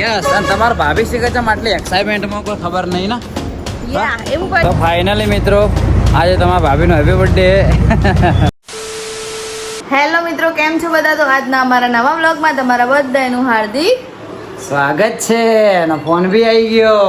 Yes અને તમારા ભાભી શીખે છે આટલી એક્સાઇટમેન્ટમાં કોઈ ખબર નહીં ને તો ફાઇનલી મિત્રો આજે તમારા ભાભીનો હેપી બર્થડે. હેલો મિત્રો, કેમ છો બધા? તો આજના અમારા નવા વ્લોગમાં તમારા બધાનું હાર્દિક સ્વાગત છે અને ફોન બી આવી ગયો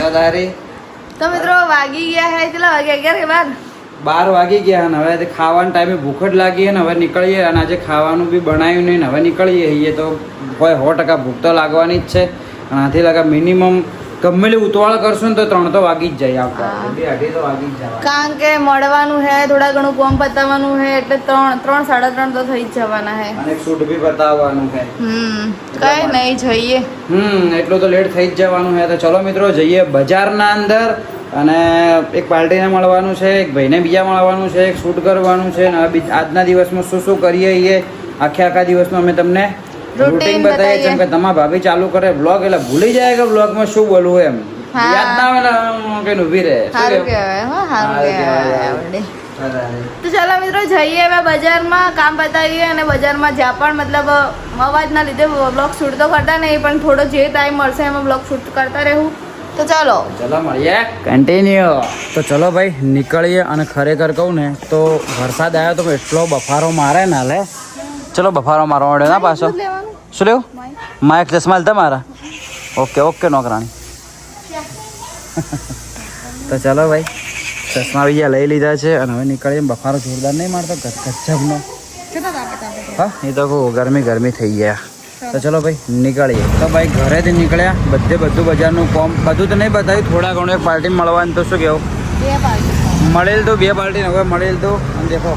તો તારી. તો મિત્રો વાગી ગયા હે, કેટલા વાગ્યા? 11 કે 12 વાગી ગયા અને હવે ખાવાના ટાઈમે ભૂખ જ લાગી અને હવે નીકળીએ. અને આજે ખાવાનું બી બનાવ્યું નહીં ને હવે નીકળીએ એ તો કોઈ 100% ભૂખ તો લાગવાની જ છે. અને આથી લાગે મિનિમમ ગમેલી ઉતવાળ કરશું ને તો 3 તો વાગી જ જાય. આવતા 2:30 તો વાગી જ જાય, કારણ કે મળવાનું હે, થોડા ઘણું કોમ પતાવવાનું હે, એટલે 3 3:30 તો થઈ જ જવાના હે. અને શૂટ બી બતાવવાનું છે. કઈ નહીં, જઈએ. એટલું તો લેટ થઈ જ જવાનું છે. તો ચલો મિત્રો જઈએ બજારના અંદર અને એક પાર્ટીને મળવાનું છે, એક ભાઈને બીજા મળવાનું છે, એક શૂટ કરવાનું છે. અને આજના દિવસમાં શું શું કરીએ એ આખા દિવસમાં અમે તમને રૂટીન બતાવીએ. જેમ કે તમારા ભાભી ચાલુ કરે બ્લોગ એટલે ભૂલી જાય કે બ્લોગમાં શું બોલવું એમ યાદ ના આવે કઈ ઊભી રહે. સારું કહેવાય, તો ચાલો મિત્રો જઈએ હવે બજારમાં, કામ બતાવીએ. અને બજારમાં જ્યાં પણ મતલબ અવાજના લીધે બ્લોગ શૂટ તો કરતા નહીં, પણ થોડો જે ટાઈમ મળશે એમાં બ્લોગ શૂટ કરતા રહેવું. તો ચાલો મળીએ કન્ટિન્યુ. તો ચલો ભાઈ નીકળીએ. અને ખરેખર કહું ને તો વરસાદ આવ્યો તો એટલો બફારો મારે ને હાલે. ચલો બફારો મારવા માંડ્યો ના પાછો. શું લેવું? માઇક ચશ્મા લીધા મારા? ઓકે નોકરાણી. તો ચલો ભાઈ ચશ્મા બીજા લઈ લીધા છે અને હવે નીકળીએ. બફારો જોરદાર નહીં મારતો, ગજબનો. હા એ તો કહું ગરમી થઈ ગયા. તો ચલો ભાઈ નીકળીએ. તો ભાઈ ઘરેથી નીકળ્યા, બધું બજારનું કોમ બધું તો નહીં બતાવ્યું, થોડા ઘણું એક પાર્ટી મળવાનું. તો શું કેવું? મળેલ તો 2 પાર્ટી હવે મળેલ તો. અને દેખો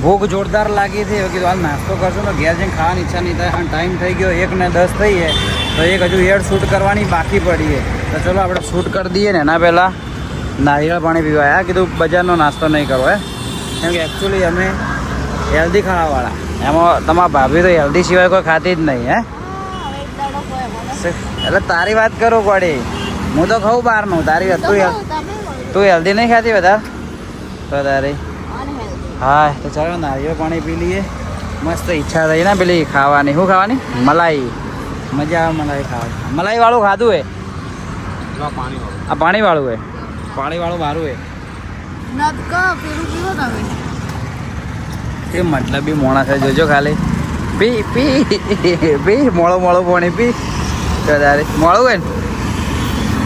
ભૂખ જોરદાર લાગી હતી. હવે કીધું હાલ નાસ્તો કરશું તો ઘેર જઈને ખાવાની ઈચ્છા નહીં થાય. અને ટાઈમ થઈ ગયો 1:10 થઈએ તો એક હજુ એડ શૂટ કરવાની બાકી પડીએ. તો ચલો આપણે શૂટ કરી દઈએ ને એના પહેલાં નારિયેળ પાણી પીવા આવ્યા. કીધું બજારનો નાસ્તો નહીં કરવો કેમ કે એકચ્યુઅલી અમે હેલ્ધી ખાવાવાળા. એમાં તમારા ભાભી તો હેલ્ધી સિવાય કોઈ ખાતી જ નહીં. એટલે તારી વાત કરું પડી, હું તો ખાઉં બહારનું. તારી વાત તું હેલ્ધી નહીં ખાતી વધારે તો તારી. હા તો ચાલો નારિયેળ પાણી પી લઈએ. મસ્ત ઈચ્છા થઈ ને પેલી ખાવાની. શું ખાવાની? મલાઈ. મજા આવે મલાઈ ખાવાની. મલાઈ વાળું ખાધું હે? આ પાણી વાળું હે? પાણી વાળું મારું હે એ મતલબી મોણા છે. જોજો ખાલી પી મોળું પાણી પી તારે મોળું હોય ને.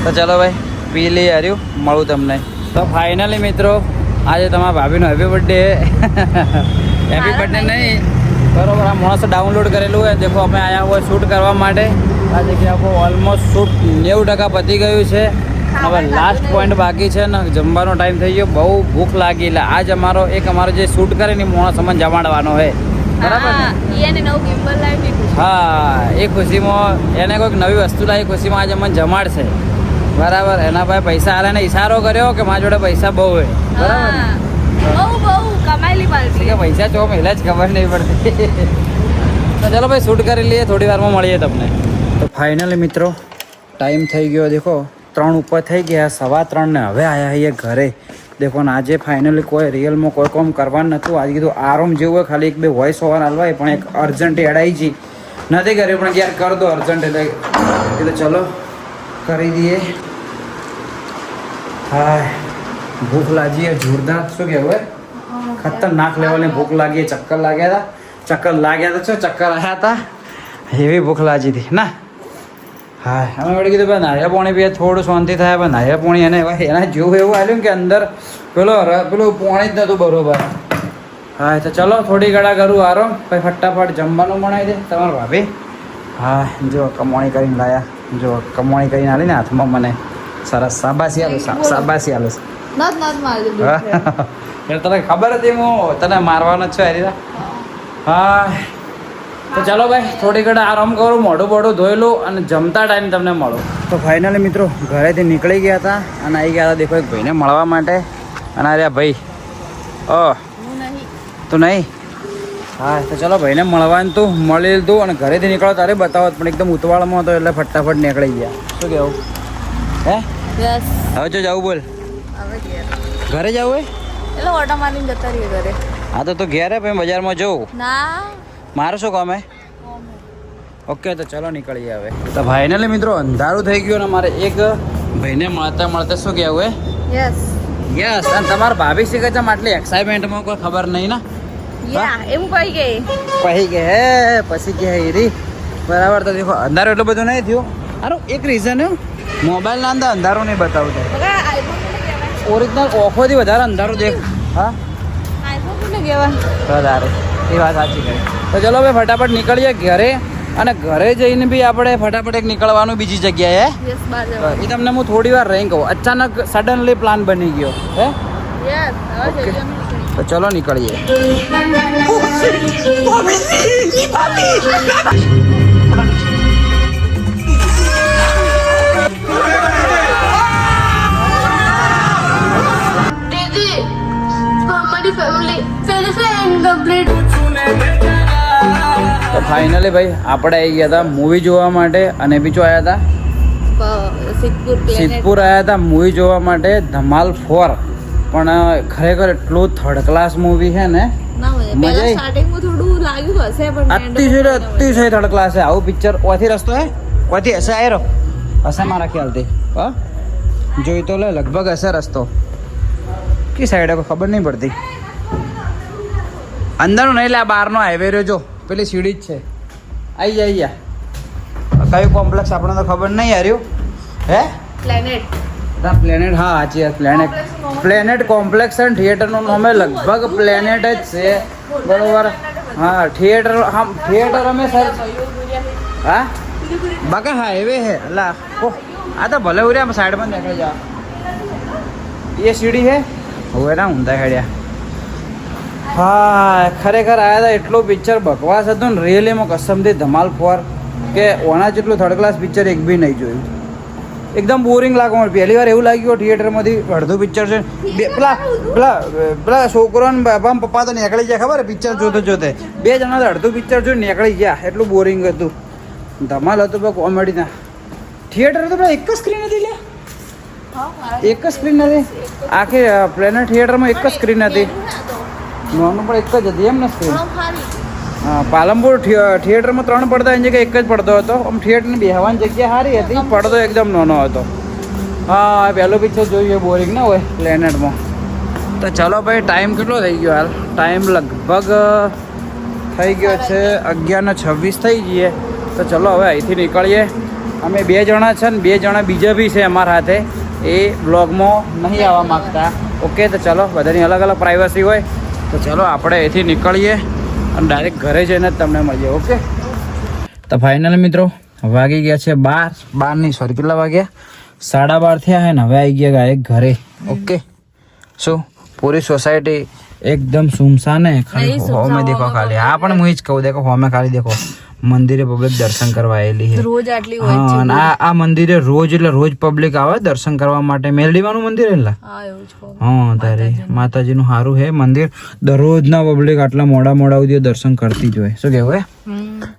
તો ચલો ભાઈ પી લઈએ. હાર્યું મળું તમને. તો ફાઇનલી મિત્રો આજે તમારા ભાભીનો હેપી બર્થડે. હેપી બર્થડે નહીં બરોબર. આ માણસો ડાઉનલોડ કરેલું હોય. દેખો અમે આવ્યા હોય શૂટ કરવા માટે. આ જગ્યા ઓલમોસ્ટ શૂટ 90% પતી ગયું છે. હવે લાસ્ટ પોઈન્ટ બાકી છે ને જમવાનો ટાઈમ થઈ ગયો. બહુ ભૂખ લાગી એટલે આજ અમારો જે શૂટ કરે ને મોણસ અમને જમાડવાનો છે. બરાબર હા એ ખુશીમાં એને કોઈક નવી વસ્તુ લાવી ખુશીમાં આજે અમને જમાડશે. બરાબર. એના ભાઈ પૈસા આલે ને ઈશારો કર્યો કે મારા જોડે પૈસા બહુ હોય. બરાબર કે પૈસા ચો પહેલા જ ખબર નહીં પડતી. તો ચાલો ભાઈ શૂટ કરી લઈએ, થોડી વારમાં મળીએ તમને. તો ફાઇનલી મિત્રો ટાઈમ થઈ ગયો. દેખો 3 ઉપર થઈ ગયા, 3:15 ને હવે આવ્યા છીએ ઘરે. દેખો ને આજે ફાઇનલી કોઈ રિયલમાં કોઈ કામ કરવાનું નહોતું. આજે કીધું આરામ જેવું હોય, ખાલી 1-2 વોઇસ ઓવર હાલવાય. પણ એક અર્જન્ટ એડાઈ જી નથી કર્યું, પણ યાર કર દો અર્જન્ટ એટલે કીધું ચલો કરી દઈએ. હા ભૂખ લાગી જોરદાર. શું કહેવું ખતરનાક લેવલની ભૂખ લાગી. ચક્કર લાગ્યા હતા ચક્કર આવ્યા હતા. એવી ભૂખ લાગી હતી ના. હા અમે વળી કીધું ભાઈ નારિયેળ પાણી પીએ થોડું શાંતિ થાય. પણ નારિયેળ પાણી એના જેવું એવું આવ્યું કે અંદર પેલું પાણી જ નહોતું બરોબર. હા તો ચલો થોડી ઘણા કરું આરામ, પછી ફટાફટ જમવાનું બનાવી દે તમારા ભાભી. હા જો કમાણી કરીને લાયા. જો કમાણી કરીને આલી ને હાથમાં મને સરસ શાબાશી આલું. તને ખબર હતી હું તને મારવાનો જ છું હરીરા. હા તો ચાલો ભાઈ થોડી ઘણા આરામ કરું, મોઢું ધોઈ લઉં અને જમતા ટાઈમ તમને મળો. તો ફાઇનલી મિત્રો ઘરેથી નીકળી ગયા હતા અને આવી ગયા હતા દેખો એક ભાઈને મળવા માટે. અને અરે ભાઈ તું નહીં. હા તો ચલો ભાઈને મળવાનું તું મળી લીધું અને ઘરેથી નીકળો તારે બતાવો. પણ એકદમ ઉતવાળમાં હતો એટલે ફટાફટ નીકળી ગયા. શું કેવું હે? હવે જો જવું બોલ. ઘરે જવું હોય એટલે ઓટો મારીને જતા રહીએ ઘરે. હા તો તું ઘેર પછી બજારમાં જવું. ના મારું શું કામ હે? ઓકે તો ચલો નીકળીએ હવે. તો ફાઇનલી મિત્રો અંધારું થઈ ગયું અને મારે એક ભાઈને મળતા મળતા શું કહેવું યસ યસ. અને તમારા ભાભી શીખે છે આટલી એક્સાઇટમેન્ટમાં કોઈ ખબર નહીં ને યા એવું કહી ગઈ પછી કે હે પછી કે હીરી બરાબર. તો દેખો અંધારું એટલું બધું નહીં થયું. સારું એક રીઝન મોબાઈલના અંદર અંધારું નહીં બતાવતું. ઓરિજિનલ ઓફોથી વધારે અંધારું દેખ. હા વધારે એ વાત સાચી કરી. તો ચલો ભાઈ ફટાફટ નીકળીએ ઘરે. અને ઘરે જઈને બી આપણે ફટાફટ એક નીકળવાનું બીજી જગ્યાએ. એ તમને હું થોડી વાર રહી કહું. અચાનક સડનલી પ્લાન બની ગયો હે. ઓકે તો ચલો નીકળીએ. તો ફાઇનલી ભાઈ આપણે આવી ગયા હતા મૂવી જોવા માટે. અને બીજું આવ્યા હતા સિદ્ધપુર આવ્યા હતા મૂવી જોવા માટે ધમાલ 4. પણ ખરેખર એટલું થર્ડ ક્લાસ મૂવી છે ને. અતિશય થર્ડ ક્લાસ છે આવું પિક્ચર. ઓથી રસ્તો હે ઓથી હશે આયરો હશે મારા ખ્યાલથી. હા જોઈ તો લે લગભગ હશે રસ્તો. કી સાઈડ ખબર નહીં પડતી. અંદરનો નહીં લે આ બહારનો હાઈવે રહ્યો જો પેલી સીડી જ છે. આવી જાય કયું કોમ્પ્લેક્સ આપણને તો ખબર નહીં હાર્યું હે. પ્લેનેટ હા સાચી વાત. પ્લેનેટ કોમ્પ્લેક્સ અને થિયેટરનું નામ લગભગ પ્લેનેટ જ છે બરોબર. હા થિયેટર અમે સર હા બાકા હાઈવે હે અલા આ તો ભલે ઉર્યા સાઈડમાં નીકળી જા. એ સીડી હે હવે ના ઊંધા ખેડ્યા. હા ખરેખર આવ્યા હતા. એટલું પિક્ચર બકવાસ હતું ને રિયલીમાં કસમથી ધમાલ 4 કે ઓના જેટલું થર્ડ ક્લાસ પિક્ચર એક બી નહીં જોયું. એકદમ બોરિંગ લાગવા પહેલી વાર એવું લાગ્યું થિયેટરમાંથી અડધું પિક્ચર છે. પેલા છોકરો ને બાપા પપ્પા તો નીકળી ગયા ખબર પિક્ચર જોતે બે જણા તો અડધું પિક્ચર જોઈને નીકળી ગયા. એટલું બોરિંગ હતું. ધમાલ હતું પણ કોમેડીના. થિયેટર તો એક જ સ્ક્રીન હતી લે. એક જ સ્ક્રીન હતી આખી પ્લેનેટ થિયેટરમાં. એક જ સ્ક્રીન હતી. નોનું પણ એક જ હતી એમ ને સ્ક્રીન. હા પાલનપુર થિયેટરમાં 3 પડદા એની જગ્યાએ એક જ પડદો હતો. આમ થિયેટરની બેહવાની જગ્યા સારી હતી. પડદો એકદમ નાનો હતો. હા પહેલું પિક્ચર જોયું બોરિંગ ના હોય પ્લેનેટમાં. તો ચલો ભાઈ ટાઈમ કેટલો થઈ ગયો હાલ. ટાઈમ લગભગ થઈ ગયો છે 11:26 થઈ ગઈએ. તો ચલો હવે અહીંથી નીકળીએ. અમે 2 જણા છે ને 2 જણા બીજા બી છે અમારા હાથે. એ બ્લોગમાં નહીં આવવા માગતા. ઓકે તો ચલો બધાની અલગ અલગ પ્રાઇવસી હોય. તો ચલો આપણે અહીંથી નીકળીએ અને ડાયરેક્ટ ઘરે જઈને જ તમને મળીએ. ઓકે તો ફાઇનલ મિત્રો વાગી ગયા છે 12 નહીં સોરી કેટલા વાગ્યા 12:30 થયા હે ને. હવે આવી ગયા ડાયરેક્ટ ઘરે. ઓકે શું પૂરી સોસાયટી એકદમ સુમસાન હે. ખાલી હોમે દેખો ખાલી. હા પણ હું જ કહું દેખો હોમે ખાલી દેખો મંદિરે પબ્લિક દર્શન કરવા આવેલી છે રોજ આટલી હોય છે. અને આ મંદિરે રોજ એટલે રોજ પબ્લિક આવે દર્શન કરવા માટે. મેલડીમાનું મંદિર એટલે હા તારે માતાજીનું સારું હે મંદિર. દરરોજના પબ્લિક આટલા મોડા સુધી દર્શન કરતી જ હોય. શું કેવું હે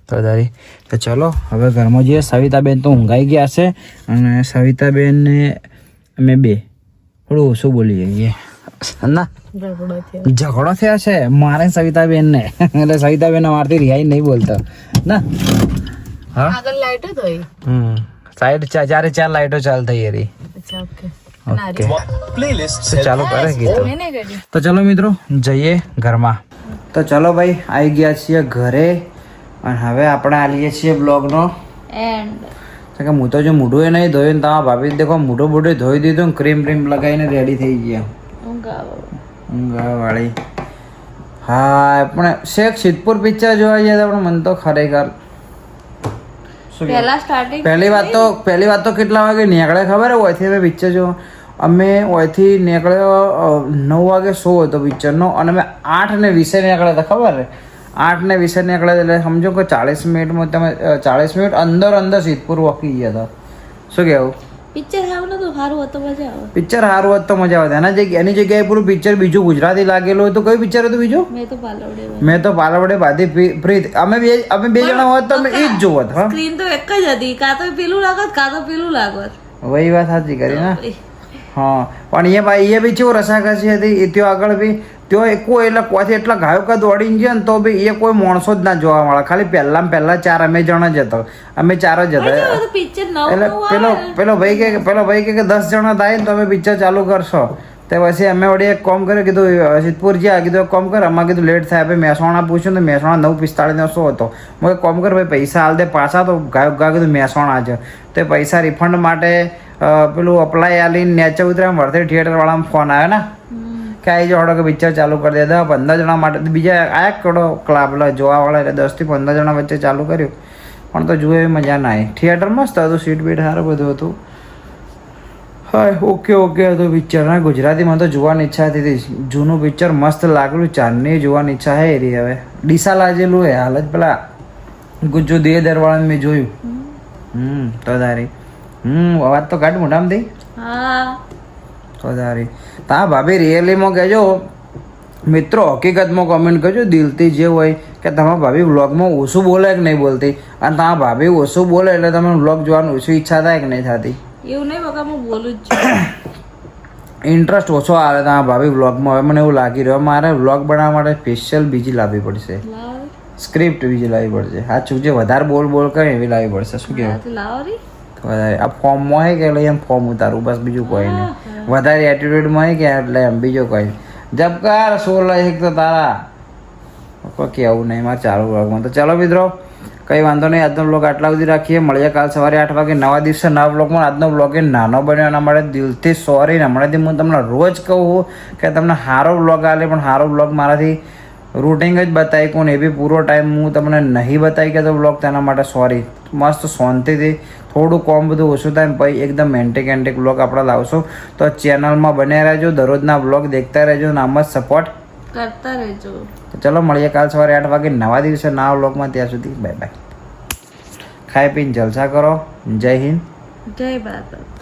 તો તારી. તો ચલો હવે ઘરમાં જઈએ. સવિતાબેન તો ઊંઘાઈ ગયા છે. અને સવિતાબેન ને અમે બે થોડું ઓછું બોલી જઈએ ના ઝઘડો થયા છે મારે સવિતાબેન ને. એટલે સવિતાબેન અમારથી રિહાઈ નહીં બોલતો ના. હા આગળ લાઈટ જ હોય. સાઈડ 4 લાઈટો ચાલ થઈ રહી. ઓકે પ્લેલિસ્ટ ચાલુ કરે ગીતો. તો ચલો મિત્રો જઈએ ઘરમાં. તો ચલો ભાઈ આવી ગયા છીએ ઘરે. અને હવે આપણે આલીએ છીએ બ્લોગનો એન્ડ. કે હું તો જો મોઢું એ નહીં ધોયું ને તમારા ભાભી દેખો મોઢું બોઢું ધોઈ દીધું ક્રીમ લગાવીને રેડી થઈ ગયા ઊંઘાવાળી. હા પણ શેખ સિદ્ધપુર પિક્ચર જોવા ગયા હતા પણ મને તો ખરેખર પહેલી વાત તો કેટલા વાગે નીકળે ખબર હોય ઓયથી અમે પિક્ચર જોવા. અમે ઓયથી નીકળ્યો 9 વાગે શો હતો પિક્ચરનો. અને અમે 8:20 નીકળ્યા હતા ખબર 8:20 નીકળ્યા એટલે સમજો કે 40 મિનિટમાં તમે 40 મિનિટ અંદર સિદ્ધપુર વોકી ગયા હતા. શું કહેવું પિક્ચર સારું હોત તો મજા આવે. એની જગ્યાએ પૂરું પિક્ચર બીજું ગુજરાતી લાગેલું હોય તો કયું પિક્ચર હતું બીજું. મેં તો પાલવડે બાધી પ્રીત. અમે બે જણા હોત તો અમે એ જ જોવત. સ્ક્રીન તો એક જ હતી. કાં તો પેલું લાગત કાં તો પેલું લાગત. વહી વાત સાચી કરી ને. હા પણ એ ભાઈ એ બી કેવું રસાકસી હતી એ ત્યાં આગળ બી ત્યાં કોઈ એટલે કોથી એટલા ગાયો કા દોડીને ગયા ને તો બી એ કોઈ માણસો જ ના જોવા મળે ખાલી પહેલા 4 અમે જણા જ હતા અમે 4 જ હતા પિક્ચર એટલે પેલો ભાઈ કે 10 જણા થાય ને તો અમે પિક્ચર ચાલુ કરશો તે પછી અમે વળી એક કામ કર્યું કીધું સિદ્ધપુર જ્યાં કીધું એક કામ કર અમારે કીધું લેટ થાય આપણે મહેસાણા પૂછ્યું તો મહેસાણા 9:45 શો હતો મેં એક કામ કર ભાઈ પૈસા હાલ દે પાછા તો ગા કીધું મહેસાણા જ તે પૈસા રિફંડ માટે પેલું અપ્લાય આલીને નેચે ઉતર્યા વર્ધે થિયેટરવાળામાં ફોન આવ્યો ને કે આવી જાઓ કે પિક્ચર ચાલુ કરી દે 15 જણા માટે બીજા આયા કડો ક્લાબ જોવાવાળા એટલે 10 થી 15 જણા વચ્ચે ચાલુ કર્યું પણ તો જોવે એવી મજા ના આવી થિયેટર મસ્ત હતું સીટ બીટ સારું બધું હતું હા ઓકે હતું પિક્ચર ના ગુજરાતીમાં તો જોવાની ઈચ્છા હતી જૂનું પિક્ચર મસ્ત લાગેલું ચાંદની જોવાની ઈચ્છા હે રહી હવે ડીસા લાજેલું હે હાલ જ પેલા ગુજ્જો દેદરવાળાને મેં જોયું તો તારી અવાજ તો કાઢ મોઢામાં થઈ તો તારી તા ભાભી રિયલીમાં કહેજો મિત્રો હકીકતમાં કોમેન્ટ કરજો દિલથી જે હોય કે તમારા ભાભી વ્લોગમાં ઓછું બોલે કે નહીં બોલતી અને તમારા ભાભી ઓછું બોલે એટલે તમે વ્લોગ જોવાનું ઓછું ઈચ્છા થાય કે નહીં થતી એવું નહીં બકા હું બોલું જ છું ઇન્ટરેસ્ટ ઓછો આવે તમારા ભાભી વ્લોગમાં હવે મને એવું લાગી રહ્યું મારે વ્લોગ બનાવવા માટે સ્પેશિયલ બીજી લાવવી પડશે સ્ક્રિપ્ટ બીજી લાવવી પડશે હા ચૂક જે વધારે બોલ કરે એવી લાવવી પડશે શું કહેવું વધારે આ ફોર્મમાં હોય કે એટલે એમ ફોર્મ ઉતારવું બસ બીજું કોઈ નહીં વધારે એટીટ્યુડમાં હોય કે એટલે એમ બીજું કોઈ જબકાર સોલ એક તો તારા કોઈ કહેવું નહીં મારે ચાલુ વ્લોગમાં તો ચાલો મિત્રો કંઈ વાંધો નહીં આજનો બ્લોગ આટલા સુધી રાખીએ મળીએ કાલ સવારે 8 વાગે નવા દિવસે નવા બ્લોગમાં આજનો બ્લોગ એ નાનો બન્યો એના માટે દિલથી સોરી ને હમણાંથી હું તમને રોજ કહું કે તમને સારો બ્લોગ આલે પણ સારો બ્લોગ મારાથી રૂટિંગ જ બતાવી કોણ એ બી પૂરો ટાઈમ હું તમને નહીં બતાવી કે તો બ્લોગ તેના માટે સોરી મસ્ત શાંતિથી થોડું કોમ બધું ઓછું થાય ને પછી એકદમ મેન્ટિક બ્લોગ આપણે લાવશો તો ચેનલમાં બન્યા રહેજો દરરોજના બ્લોગ દેખતા રહેજો અને આમ જ સપોર્ટ કરતા રહેજો તો ચલો મળીએ કાલ સવારે 8 વાગે નવા દિવસે નવા બ્લોગમાં ત્યાં સુધી બાય બાય ખાઈ પીને જલસા કરો જય હિન્દ જય ભારત